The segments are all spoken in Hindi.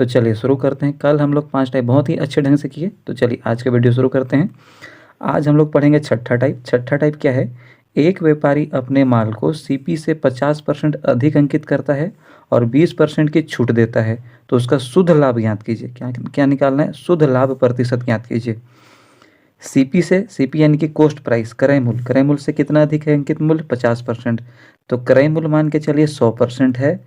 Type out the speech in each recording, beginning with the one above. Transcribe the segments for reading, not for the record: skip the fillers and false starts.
तो चलिए शुरू करते हैं। कल हम लोग 5 टाइप बहुत ही अच्छे ढंग से किए, तो चलिए आज का वीडियो शुरू करते हैं। आज हम लोग पढ़ेंगे छठा टाइप। छठा टाइप क्या है? एक व्यापारी अपने माल को सीपी से 50% अधिक अंकित करता है और 20% की छूट देता है, तो उसका शुद्ध लाभ ज्ञात कीजिए। क्या क्या निकालना है? शुद्ध लाभ प्रतिशत ज्ञात कीजिए। सीपी से, सीपी यानी कि कोस्ट प्राइस, क्रय मूल्य, क्रय मूल्य से कितना अधिक है अंकित मूल्य? 50%। तो क्रय मूल्य मान के चलिए 100% है।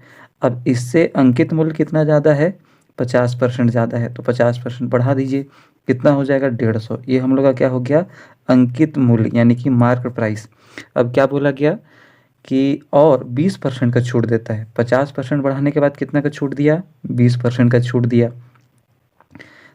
अब इससे अंकित मूल्य कितना ज़्यादा है? 50% ज़्यादा है, तो 50% बढ़ा दीजिए, कितना हो जाएगा? 150। ये हम लोग का क्या हो गया? अंकित मूल्य यानी कि मार्क प्राइस। अब क्या बोला गया कि और 20% का छूट देता है। 50% बढ़ाने के बाद कितना का छूट दिया? 20% का छूट दिया।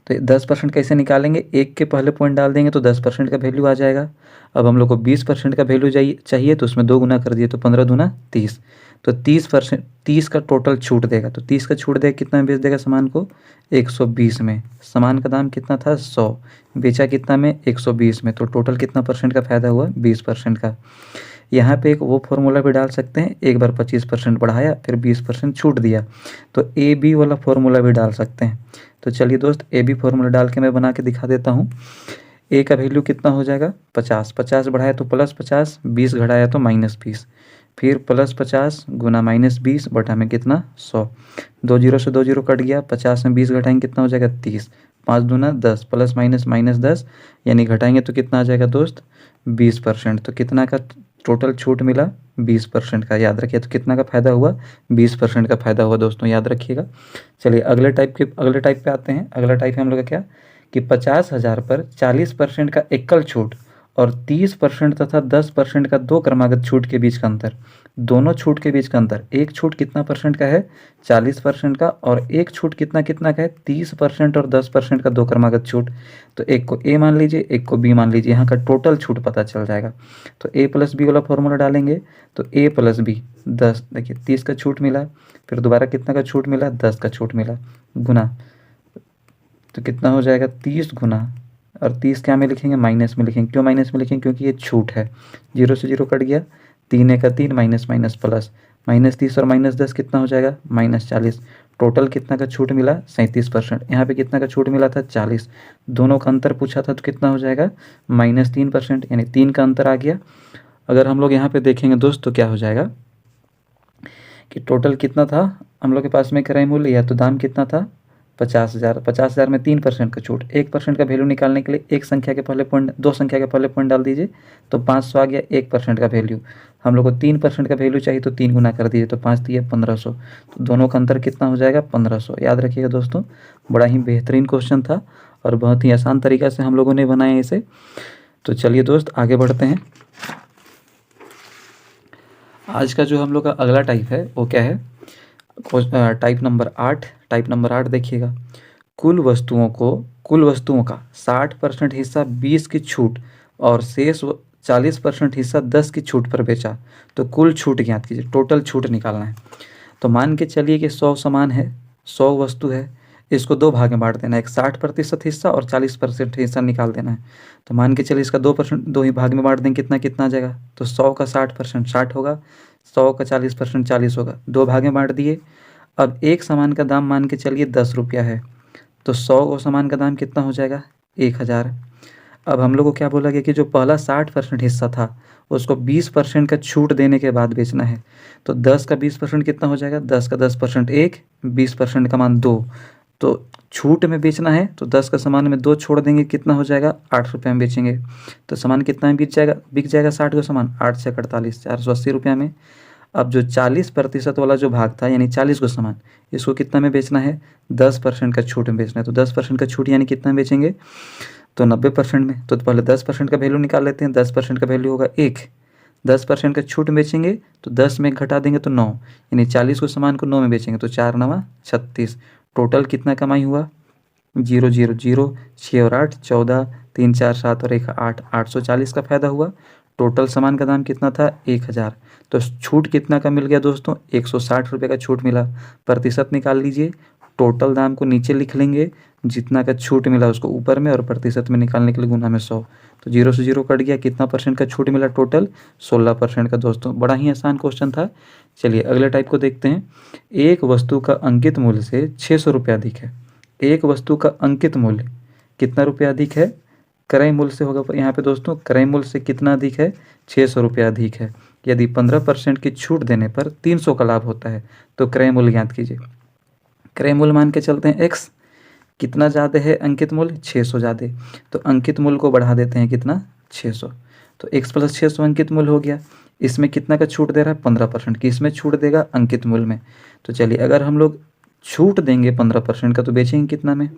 तो 10% कैसे निकालेंगे? एक के पहले पॉइंट डाल देंगे तो 10% का वैल्यू आ जाएगा। अब हम लोग को 20% का वैल्यू चाहिए, तो उसमें 2 गुना कर दिए, तो 15 दूना 30। तो 30%, 30 का टोटल छूट देगा। तो 30 का छूट देगा, कितना में बेच देगा सामान को? 120 में। सामान का दाम कितना था? 100, बेचा कितना में? 120 में। तो टोटल कितना परसेंट का फायदा हुआ? 20% का। यहाँ पे एक वो फॉर्मूला भी डाल सकते हैं, एक बार 25% बढ़ाया फिर 20% छूट दिया, तो ए बी वाला फॉर्मूला भी डाल सकते हैं। तो चलिए दोस्त, ए बी फॉर्मूला डाल के मैं बना के दिखा देता हूँ। ए का वैल्यू कितना हो जाएगा? 50, 50 बढ़ाया तो +50, 20 घटाया तो -20, फिर +50 गुना -20 बटा में कितना? 100। 2 जीरो से 2 जीरो कट गया, 50 में 20 घटाएंगे कितना हो जाएगा? 30। 5 दूना 10, प्लस माइनस -10, यानी घटाएंगे तो कितना आ जाएगा दोस्त? 20%। तो कितना का टोटल छूट मिला? 20% का। याद रखिए, तो कितना का फायदा हुआ? 20% का फायदा हुआ दोस्तों, याद रखिएगा। चलिए अगले टाइप पे आते हैं। अगला टाइप है हम लोग का क्या कि 50,000 पर 40% का एकल छूट और 30% तथा 10% का दो क्रमागत छूट के बीच का अंतर। दोनों छूट के बीच का अंतर, एक छूट कितना परसेंट का है? 40% का, और एक छूट कितना कितना का है? 30% और 10% का दो क्रमागत छूट। तो एक को ए मान लीजिए, एक को बी मान लीजिए, यहाँ का टोटल छूट पता चल जाएगा। तो ए प्लस बी वाला फॉर्मूला डालेंगे, तो ए प्लस बी 10, देखिए 30 का छूट मिला, फिर दोबारा कितना का छूट मिला? 10 का छूट मिला, गुना, तो कितना हो जाएगा? 30 गुना, और 30 क्या में लिखेंगे? माइनस में लिखेंगे। क्यों माइनस में लिखेंगे? क्योंकि ये छूट है। 0 से 0 कट गया, 3 एक 3, माइनस माइनस प्लस, -30 और -10 कितना हो जाएगा? -40। टोटल कितना का छूट मिला? 37%। यहाँ पे कितना का छूट मिला था? 40। दोनों का अंतर पूछा था, तो कितना हो जाएगा? -3%, यानी 3 का अंतर आ गया। अगर हम लोग यहाँ पे देखेंगे दोस्त, तो क्या हो जाएगा कि टोटल कितना था हम लोग के पास में क्रय मूल्य, या तो दाम कितना था? 50,000। 50,000 में 3% का छूट, 1% का वैल्यू निकालने के लिए एक संख्या के पहले पॉइंट, दो संख्या के पहले पॉइंट डाल दीजिए, तो 500 आ गया 1% का वैल्यू। हम लोग को 3% का वैल्यू चाहिए, तो 3 गुना कर दीजिए, तो 5 दिए 1500। तो दोनों का अंतर कितना हो जाएगा? 1500। याद रखिएगा दोस्तों, बड़ा ही बेहतरीन क्वेश्चन था और बहुत ही आसान तरीका से हम लोगों ने बनाया इसे। तो चलिए दोस्त आगे बढ़ते हैं। आज का जो हम लोग का अगला टाइप है वो क्या है? Type number 8। टाइप नंबर 8 देखिएगा। कुल वस्तुओं का 60% हिस्सा 20 की छूट और शेष 40% हिस्सा 10 की छूट पर बेचा, तो कुल छूट ज्ञात कीजिए। टोटल छूट निकालना है। तो मान के चलिए कि 100 सामान है, 100 वस्तु है, इसको 2 भाग में बांट देना है, एक 60% हिस्सा और 40% हिस्सा निकाल देना है। तो मान के चलिए इसका 2% 2 ही भाग में बांट देंगे, कितना कितना आ जाएगा? तो 100 का 60% 60 होगा, 100 का 40% 40 होगा। 2 भाग में बांट दिए। अब एक सामान का दाम मान के चलिए 10 रुपया है, तो 100 को सामान का दाम कितना हो जाएगा? 1000। अब हम लोग को क्या बोला गया कि जो पहला 60% हिस्सा था उसको 20% का छूट देने के बाद बेचना है। तो 10 का 20% कितना हो जाएगा? 10 का 10% 1, 20% का मान 2। तो छूट में बेचना है, तो 10 का सामान में 2 छोड़ देंगे, कितना हो जाएगा? 8 रुपये में बेचेंगे। तो सामान कितना में बिक जाएगा 60 का सामान? 8 से 48, 480 रुपया में। अब जो 40% वाला जो भाग था, यानी 40 को सामान, इसको कितना में बेचना है? 10% का छूट में बेचना है। तो 10% का छूट यानी कितना में बेचेंगे? तो 90% में। तो पहले 10% का वैल्यू निकाल लेते हैं। 10% का वैल्यू होगा 1। 10% का छूट में बेचेंगे, तो 10 में घटा देंगे तो 9, यानी 40 को सामान को 9 में बेचेंगे, तो 4 9 36। टोटल कितना कमाई हुआ? 0 0 0, 6 और 8 14, 3 4 7 और 1 8, 840 का फायदा हुआ। टोटल सामान का दाम कितना था? 1000। तो छूट कितना का मिल गया दोस्तों? 160 रुपये का छूट मिला। प्रतिशत निकाल लीजिए। टोटल दाम को नीचे लिख लेंगे, जितना का छूट मिला उसको ऊपर में, और प्रतिशत में निकालने के लिए गुना में 100। तो 0 से 0 कट गया, कितना परसेंट का छूट मिला टोटल? 16% का दोस्तों। बड़ा ही आसान क्वेश्चन था। चलिए अगले टाइप को देखते हैं। एक वस्तु का अंकित मूल्य से 600 रुपये अधिक है। एक वस्तु का अंकित मूल्य कितना रुपया अधिक है? क्रय मूल्य से होगा यहाँ पे दोस्तों। क्रय मूल्य से कितना अधिक है? 600 रुपये अधिक है। यदि 15% की छूट देने पर 300 का लाभ होता है तो क्रय मूल्य ज्ञात कीजिए। क्रय मूल्य मान के चलते हैं x। कितना ज़्यादा है अंकित मूल्य? 600 ज़्यादा। तो अंकित मूल्य को बढ़ा देते हैं, कितना? 600। तो x + 600 अंकित मूल्य हो गया। इसमें कितना का छूट दे रहा है? 15%। की इसमें छूट देगा? अंकित मूल्य में। तो चलिए अगर हम लोग छूट देंगे 15% का तो बेचेंगे कितना में?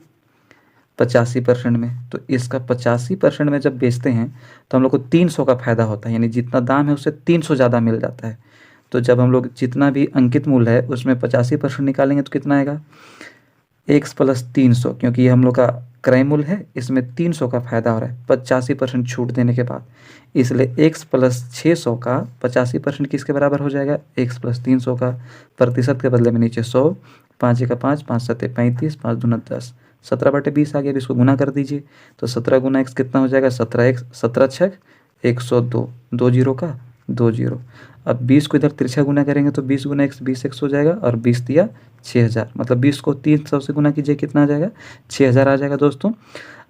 85% में। तो इसका 85% में जब बेचते हैं तो हम लोग को 300 का फायदा होता है, यानी जितना दाम है उससे 300 ज़्यादा मिल जाता है। तो जब हम लोग जितना भी अंकित मूल्य है उसमें 85% निकालेंगे तो कितना आएगा? x + 300, क्योंकि ये हम लोग का क्रय मूल्य है, इसमें 300 का फायदा हो रहा है 85% छूट देने के बाद। इसलिए x + 600 का 85% किसके बराबर हो जाएगा? x + 300 का। प्रतिशत के बदले में नीचे 100, 5 × 5, 5 × 7 = 35, 5 × 2 = 10, 17/20 आ गया। अब इसको गुना कर दीजिए तो 17 × x कितना हो जाएगा? 17x, 17 × 6 = 102, 2 0 का 2 0। अब 20 को इधर तिरछा गुना करेंगे तो 20 × x 20x हो जाएगा, और 20 दिया 6000, मतलब 20 को 300 से गुना कीजिए, कितना आ जाएगा? 6000 आ जाएगा दोस्तों।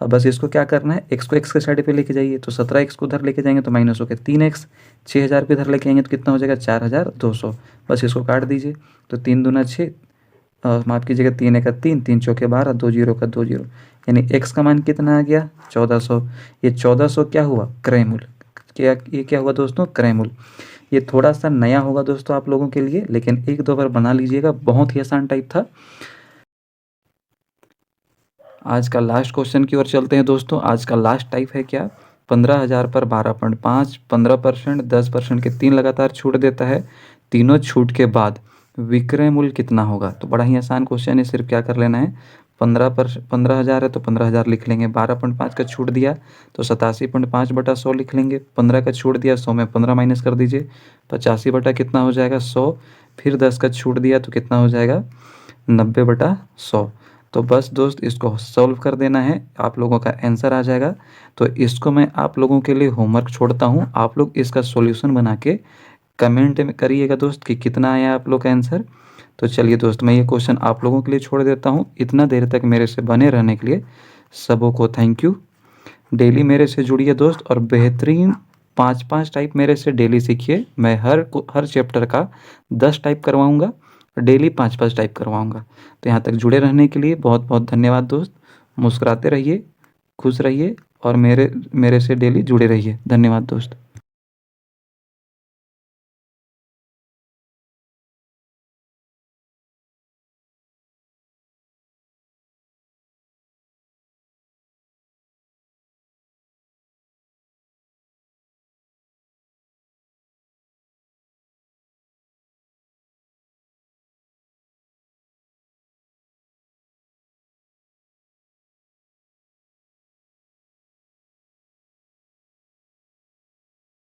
अब बस इसको क्या करना है, x को x के साइड पे लेके जाइए, तो 17x को उधर लेके जाएंगे तो माइनस हो गया 3x, 6000 को इधर लेके आएंगे तो कितना हो जाएगा? 4200। बस इसको काट दीजिए तो 3 दूना 6, माफ़ कीजिएगा 3 × 1 = 3, 3 × 4 = 12, 2 0 का 2 0, यानी x का मान कितना आ गया? 1400। ये 1400 क्या हुआ? क्रय मूल्य। ये क्या हुआ दोस्तों? क्रय मूल्य। ये थोड़ा सा नया होगा दोस्तों आप लोगों के लिए, लेकिन एक दो बार बना लीजिएगा, बहुत ही आसान टाइप था। आज का लास्ट क्वेश्चन की ओर चलते हैं दोस्तों। आज का लास्ट टाइप है क्या? 15,000 पर 12.5, 15%, 10% के 3 लगातार छूट देता है। तीनों छूट के बाद विक्रय मूल्य कितना होगा? तो बड़ा ही आसान क्वेश्चन है, सिर्फ क्या कर लेना है, 15,000 है तो 15,000 लिख लेंगे। 12.5 का छूट दिया तो 87.5/100 लिख लेंगे। 15 का छूट दिया, 100 में 15 माइनस कर दीजिए, 85 बटा कितना हो जाएगा? 100। फिर 10 का छूट दिया तो कितना हो जाएगा? 90/100। तो बस दोस्त इसको सॉल्व कर देना है, आप लोगों का आंसर आ जाएगा। तो इसको मैं आप लोगों के लिए होमवर्क छोड़ता हूँ, आप लोग इसका सॉल्यूशन बना के कमेंट में करिएगा दोस्त कि कितना आया आप लोग का आंसर। तो चलिए दोस्त, मैं ये क्वेश्चन आप लोगों के लिए छोड़ देता हूँ। इतना देर तक मेरे से बने रहने के लिए सबों को थैंक यू। डेली मेरे से जुड़िए दोस्त, और बेहतरीन 5-5 टाइप मेरे से डेली सीखिए। मैं हर चैप्टर का 10 टाइप करवाऊँगा, डेली 5-5 टाइप करवाऊँगा। तो यहाँ तक जुड़े रहने के लिए बहुत बहुत धन्यवाद दोस्त। मुस्कुराते रहिए, खुश रहिए, और मेरे से डेली जुड़े रहिए। धन्यवाद दोस्त।